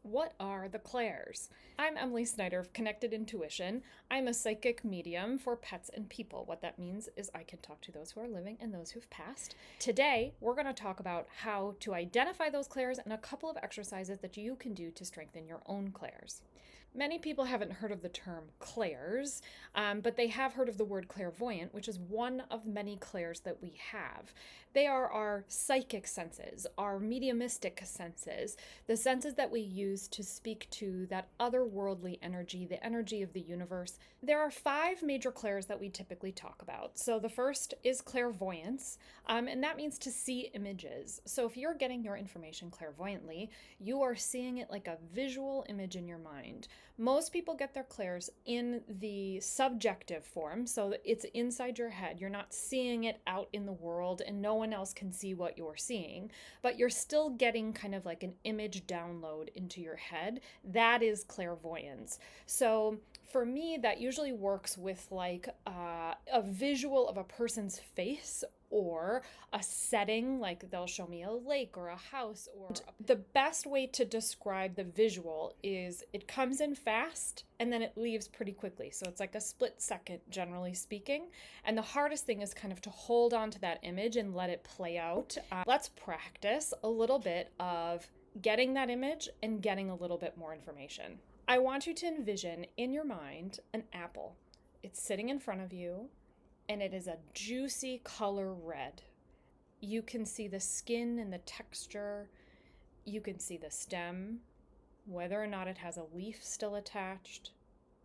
What are the clairs? I'm Emily Snyder of Connected Intuition. I'm a psychic medium for pets and people. What that means is I can talk to those who are living and those who've passed. Today, we're going to talk about how to identify those clairs and a couple of exercises that you can do to strengthen your own clairs. Many people haven't heard of the term clairs, but they have heard of the word clairvoyant, which is one of many clairs that we have. They are our psychic senses, our mediumistic senses, the senses that we use to speak to that otherworldly energy, the energy of the universe. There are 5 major clairs that we typically talk about. So the first is clairvoyance, and that means to see images. So if you're getting your information clairvoyantly, you are seeing it like a visual image in your mind. Most people get their clairs in the subjective form, so it's inside your head. You're not seeing it out in the world, and no one else can see what you're seeing, but you're still getting kind of like an image download into your head. That is clairvoyance. So for me, that usually works with like a visual of a person's face or a setting, like they'll show me a lake or a house. Or the best way to describe the visual is it comes in fast and then it leaves pretty quickly. So it's like a split second, generally speaking. And the hardest thing is kind of to hold on to that image and let it play out. Let's practice a little bit of getting that image and getting a little bit more information. I want you to envision in your mind an apple. It's sitting in front of you, and it is a juicy color red. You can see the skin and the texture. You can see the stem, whether or not it has a leaf still attached.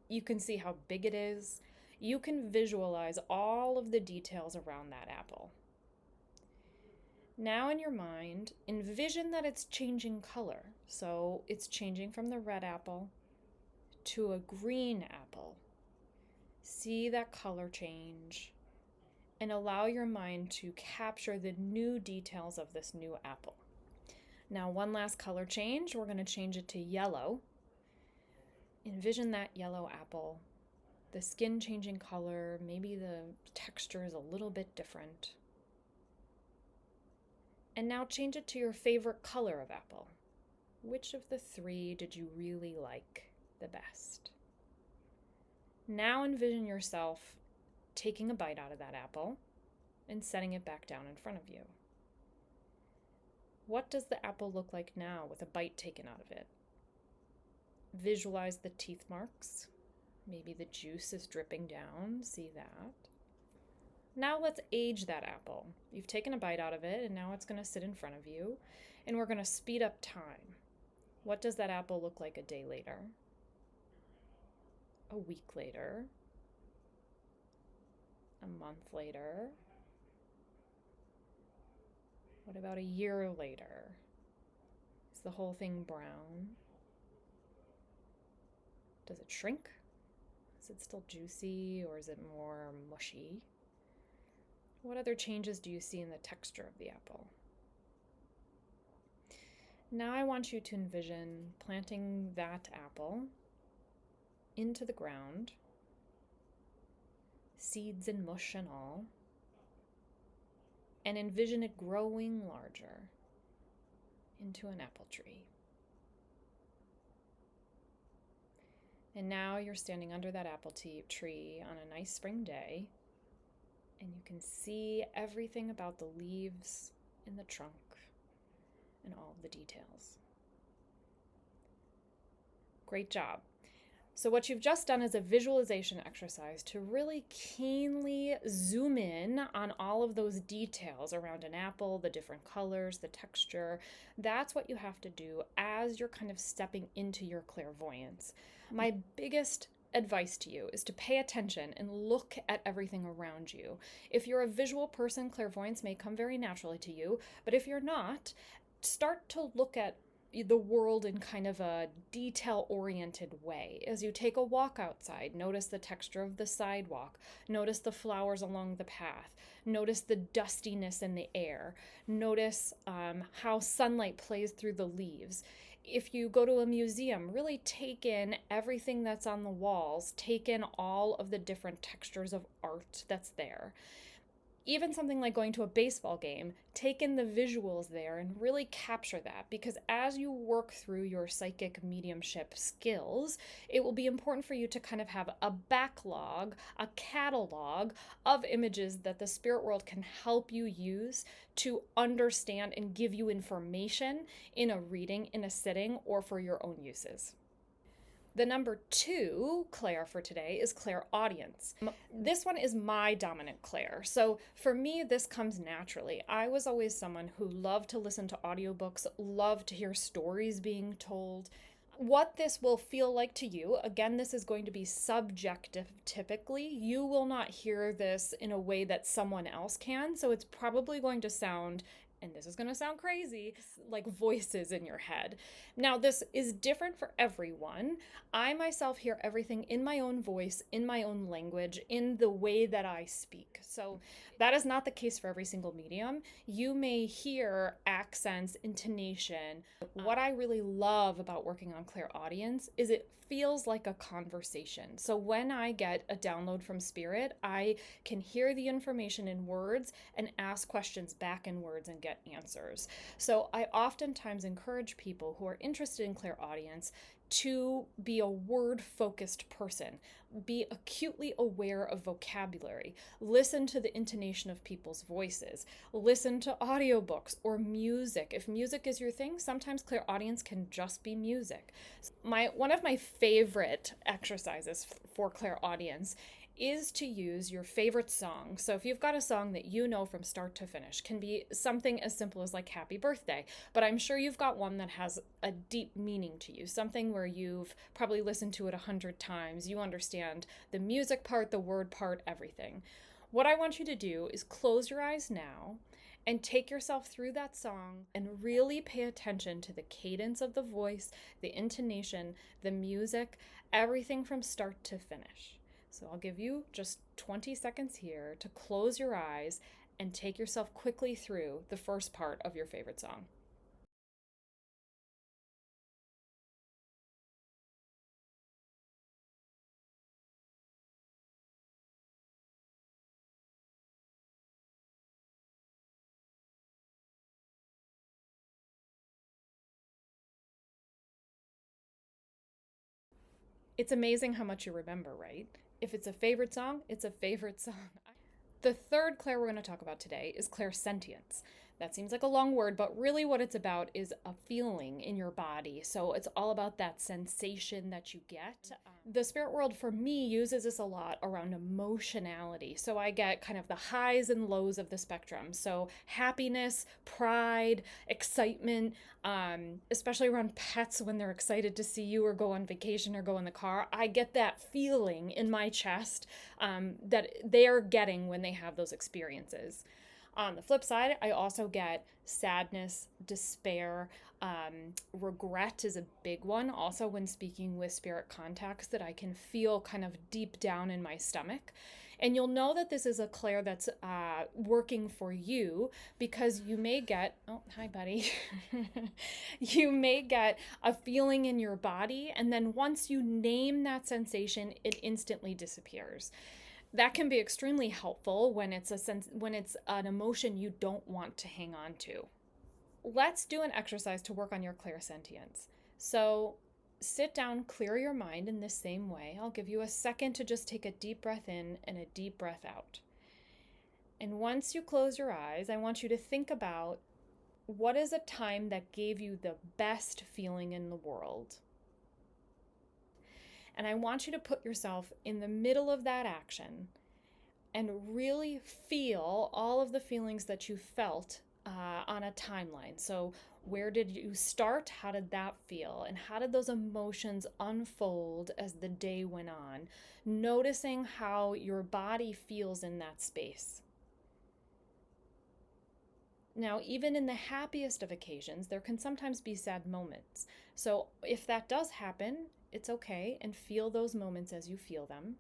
You can see how big it is. You can visualize all of the details around that apple. Now in your mind, envision that it's changing color. So it's changing from the red apple to a green apple. See that color change and allow your mind to capture the new details of this new apple. Now, one last color change. We're going to change it to yellow. Envision that yellow apple, the skin changing color, maybe the texture is a little bit different. And now change it to your favorite color of apple. Which of the 3 did you really like the best? Now envision yourself taking a bite out of that apple and setting it back down in front of you. What does the apple look like now with a bite taken out of it? Visualize the teeth marks. Maybe the juice is dripping down. See that? Now let's age that apple. You've taken a bite out of it, and now it's going to sit in front of you, and we're going to speed up time. What does that apple look like a day later? A week later? A month later? What about a year later? Is the whole thing brown? Does it shrink? Is it still juicy, or is it more mushy? What other changes do you see in the texture of the apple? Now I want you to envision planting that apple into the ground, seeds and mush and all, and envision it growing larger into an apple tree. And now you're standing under that apple tree on a nice spring day, and you can see everything about the leaves and the trunk and all of the details. Great job. So what you've just done is a visualization exercise to really keenly zoom in on all of those details around an apple, the different colors, the texture. That's what you have to do as you're kind of stepping into your clairvoyance. My biggest advice to you is to pay attention and look at everything around you. If you're a visual person, clairvoyance may come very naturally to you, but if you're not, start to look at the world in kind of a detail-oriented way. As you take a walk outside, notice the texture of the sidewalk, notice the flowers along the path, notice the dustiness in the air, notice how sunlight plays through the leaves. If you go to a museum, really take in everything that's on the walls, take in all of the different textures of art that's there. Even something like going to a baseball game, take in the visuals there and really capture that, because as you work through your psychic mediumship skills, it will be important for you to kind of have a backlog, a catalog of images that the spirit world can help you use to understand and give you information in a reading, in a sitting, or for your own uses. The number 2 clair for today is clairaudience. This one is my dominant clair. So for me, this comes naturally. I was always someone who loved to listen to audiobooks, loved to hear stories being told. What this will feel like to you, again, this is going to be subjective typically. You will not hear this in a way that someone else can. So it's probably going to sound, and this is going to sound crazy, like voices in your head. Now, this is different for everyone. I myself hear everything in my own voice, in my own language, in the way that I speak. So that is not the case for every single medium. You may hear accents, intonation. What I really love about working on clairaudience is it feels like a conversation. So when I get a download from spirit, I can hear the information in words and ask questions back in words and get answers. So I oftentimes encourage people who are interested in clairaudience to be a word-focused person. Be acutely aware of vocabulary. Listen to the intonation of people's voices. Listen to audiobooks or music. If music is your thing, sometimes clairaudience can just be music. One of my favorite exercises for clairaudience is to use your favorite song. So if you've got a song that you know from start to finish, can be something as simple as like Happy Birthday, but I'm sure you've got one that has a deep meaning to you, something where you've probably listened to it 100 times. You understand the music part, the word part, everything. What I want you to do is close your eyes now and take yourself through that song and really pay attention to the cadence of the voice, the intonation, the music, everything from start to finish. So I'll give you just 20 seconds here to close your eyes and take yourself quickly through the first part of your favorite song. It's amazing how much you remember, right? If it's a favorite song, it's a favorite song. The third clair we're going to talk about today is clairsentience. That seems like a long word, but really what it's about is a feeling in your body. So it's all about that sensation that you get. The spirit world for me uses this a lot around emotionality. So I get kind of the highs and lows of the spectrum. So happiness, pride, excitement, especially around pets when they're excited to see you or go on vacation or go in the car. I get that feeling in my chest that they are getting when they have those experiences. On the flip side, I also get sadness, despair, regret is a big one. Also, when speaking with spirit contacts, that I can feel kind of deep down in my stomach. And you'll know that this is a clair that's working for you because you may get, oh, hi, buddy. You may get a feeling in your body, and then once you name that sensation, it instantly disappears. That can be extremely helpful when it's an emotion you don't want to hang on to. Let's do an exercise to work on your clairsentience. So sit down, clear your mind in the same way. I'll give you a second to just take a deep breath in and a deep breath out. And once you close your eyes, I want you to think about what is a time that gave you the best feeling in the world. And I want you to put yourself in the middle of that action and really feel all of the feelings that you felt on a timeline. So where did you start? How did that feel? And how did those emotions unfold as the day went on? Noticing how your body feels in that space. Now, even in the happiest of occasions, there can sometimes be sad moments. So if that does happen, it's okay, and feel those moments as you feel them.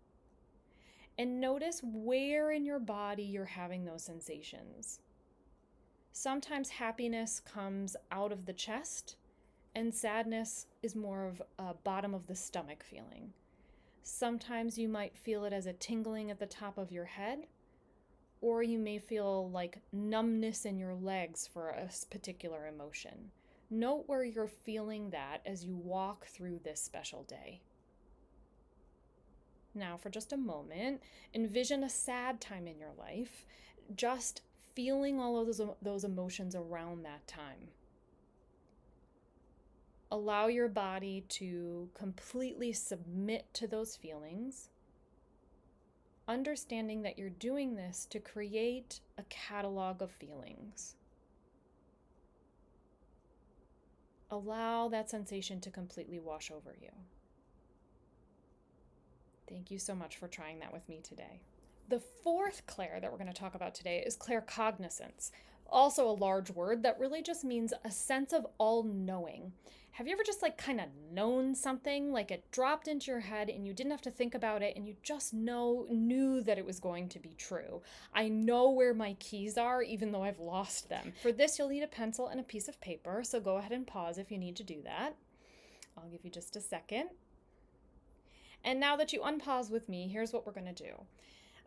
And notice where in your body you're having those sensations. Sometimes happiness comes out of the chest, and sadness is more of a bottom of the stomach feeling. Sometimes you might feel it as a tingling at the top of your head, or you may feel like numbness in your legs for a particular emotion. Note where you're feeling that as you walk through this special day. Now, for just a moment, envision a sad time in your life, just feeling all of those emotions around that time. Allow your body to completely submit to those feelings, understanding that you're doing this to create a catalog of feelings. Allow that sensation to completely wash over you. Thank you so much for trying that with me today. The fourth clair that we're going to talk about today is claircognizance, also a large word that really just means a sense of all-knowing. Have you ever just kind of known something, like it dropped into your head and you didn't have to think about it and you just knew that it was going to be true? I know where my keys are even though I've lost them. For this, you'll need a pencil and a piece of paper, so go ahead and pause if you need to do that. I'll give you just a second. And now that you unpause with me, here's what we're going to do.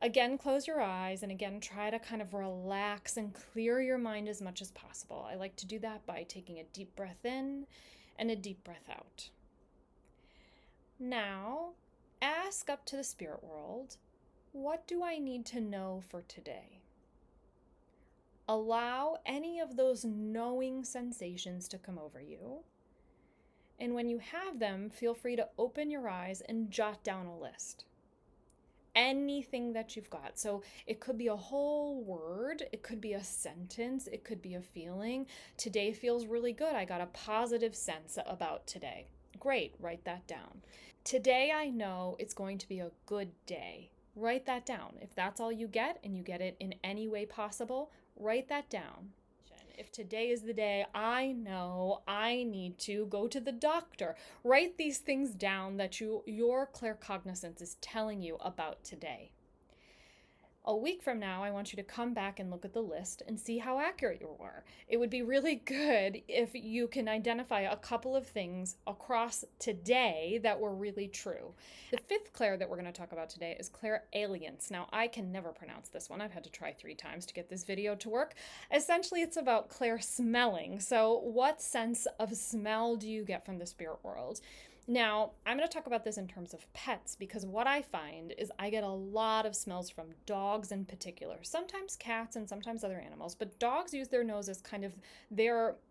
Again, close your eyes and again, try to kind of relax and clear your mind as much as possible. I like to do that by taking a deep breath in and a deep breath out. Now, ask up to the spirit world, what do I need to know for today? Allow any of those knowing sensations to come over you. And when you have them, feel free to open your eyes and jot down a list. Anything that you've got. So it could be a whole word, it could be a sentence, it could be a feeling. Today feels really good. I got a positive sense about today. Great, write that down. Today I know it's going to be a good day. Write that down. If that's all you get and you get it in any way possible, write that down. If today is the day I know I need to go to the doctor, write these things down that your claircognizance is telling you about today. A week from now, I want you to come back and look at the list and see how accurate you were. It would be really good if you can identify a couple of things across today that were really true. The fifth clair that we're going to talk about today is clairalience. Now, I can never pronounce this one. I've had to try 3 times to get this video to work. Essentially, it's about clair smelling. So what sense of smell do you get from the spirit world? Now, I'm going to talk about this in terms of pets because what I find is I get a lot of smells from dogs in particular, sometimes cats and sometimes other animals, but dogs use their nose as kind of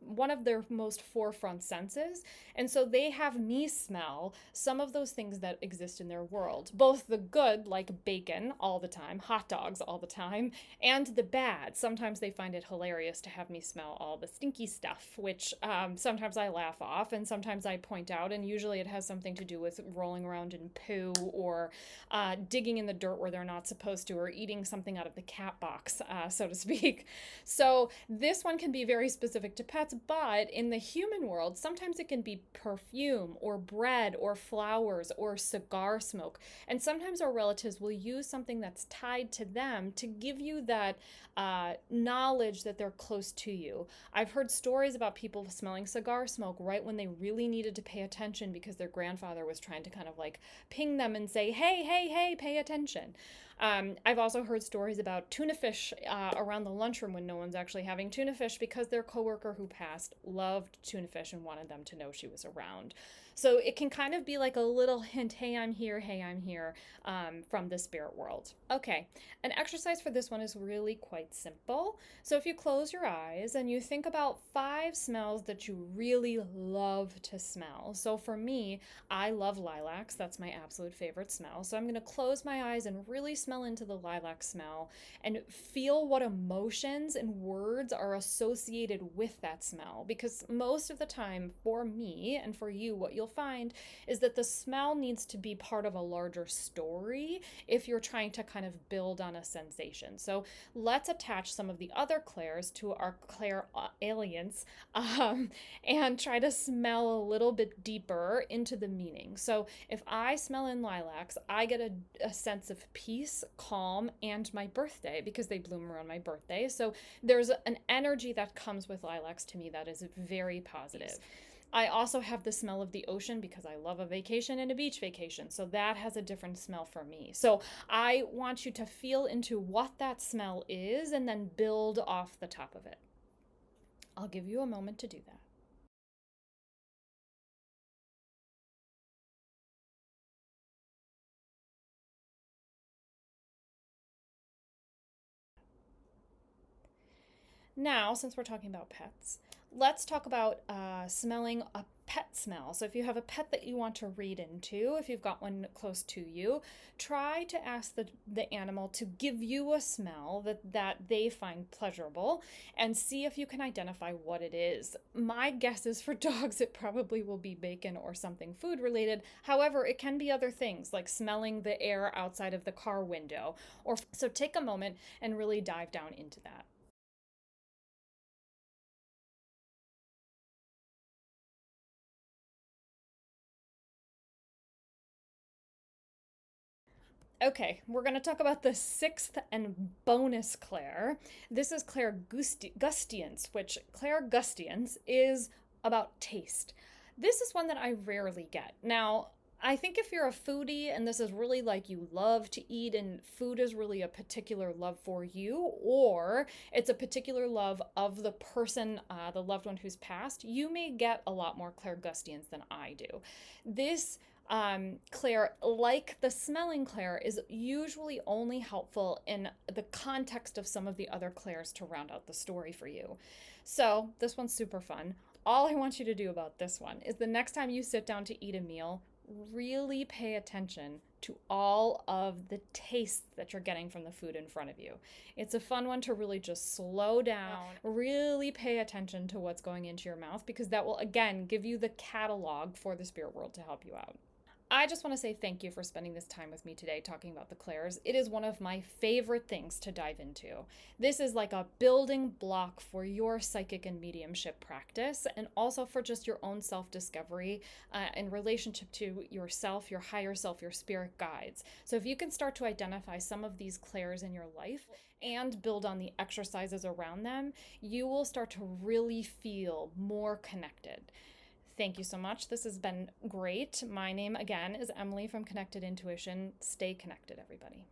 one of their most forefront senses, and so they have me smell some of those things that exist in their world, both the good, like bacon all the time, hot dogs all the time, and the bad. Sometimes they find it hilarious to have me smell all the stinky stuff, which sometimes I laugh off and sometimes I point out, and usually it has something to do with rolling around in poo or digging in the dirt where they're not supposed to, or eating something out of the cat box, so to speak. So this one can be very specific to pets, but in the human world, sometimes it can be perfume or bread or flowers or cigar smoke. And sometimes our relatives will use something that's tied to them to give you that knowledge that they're close to you. I've heard stories about people smelling cigar smoke right when they really needed to pay attention because their grandfather was trying to kind of ping them and say, hey, hey, hey, pay attention. I've also heard stories about tuna fish around the lunchroom when no one's actually having tuna fish because their coworker who passed loved tuna fish and wanted them to know she was around. So it can kind of be like a little hint, hey, I'm here, from the spirit world. Okay, an exercise for this one is really quite simple. So if you close your eyes and you think about 5 smells that you really love to smell. So for me, I love lilacs. That's my absolute favorite smell. So I'm going to close my eyes and really smell into the lilac smell and feel what emotions and words are associated with that smell. Because most of the time, for me and for you, what you'll find is that the smell needs to be part of a larger story if you're trying to kind of build on a sensation. So let's attach some of the other clairs to our clairalience and try to smell a little bit deeper into the meaning. So if I smell in lilacs, I get a sense of peace, calm, and my birthday because they bloom around my birthday. So there's an energy that comes with lilacs to me that is very positive. I also have the smell of the ocean because I love a vacation and a beach vacation. So that has a different smell for me. So I want you to feel into what that smell is and then build off the top of it. I'll give you a moment to do that. Now, since we're talking about pets, let's talk about smelling a pet smell. So, if you have a pet that you want to read into, if you've got one close to you, try to ask the animal to give you a smell that they find pleasurable and see if you can identify what it is. My guess is for dogs, it probably will be bacon or something food related. However, it can be other things like smelling the air outside of the car window. Or so take a moment and really dive down into that. Okay, we're going to talk about the sixth and bonus Claire. This is Claire Gustians, which Claire Gustians is about taste. This is one that I rarely get. Now, I think if you're a foodie and this is really like you love to eat and food is really a particular love for you, or it's a particular love of the person, the loved one who's passed, you may get a lot more Claire Gustians than I do. This Claire, like the smelling Claire, is usually only helpful in the context of some of the other Claires to round out the story for you. So, this one's super fun. All I want you to do about this one is the next time you sit down to eat a meal, really pay attention to all of the tastes that you're getting from the food in front of you. It's a fun one to really just slow down, really pay attention to what's going into your mouth because that will, again, give you the catalog for the spirit world to help you out. I just want to say thank you for spending this time with me today talking about the Claires. It is one of my favorite things to dive into. This is like a building block for your psychic and mediumship practice and also for just your own self-discovery in relationship to yourself, your higher self, your spirit guides. So if you can start to identify some of these Claires in your life and build on the exercises around them, you will start to really feel more connected. Thank you so much. This has been great. My name, again, is Emily from Connected Intuition. Stay connected, everybody.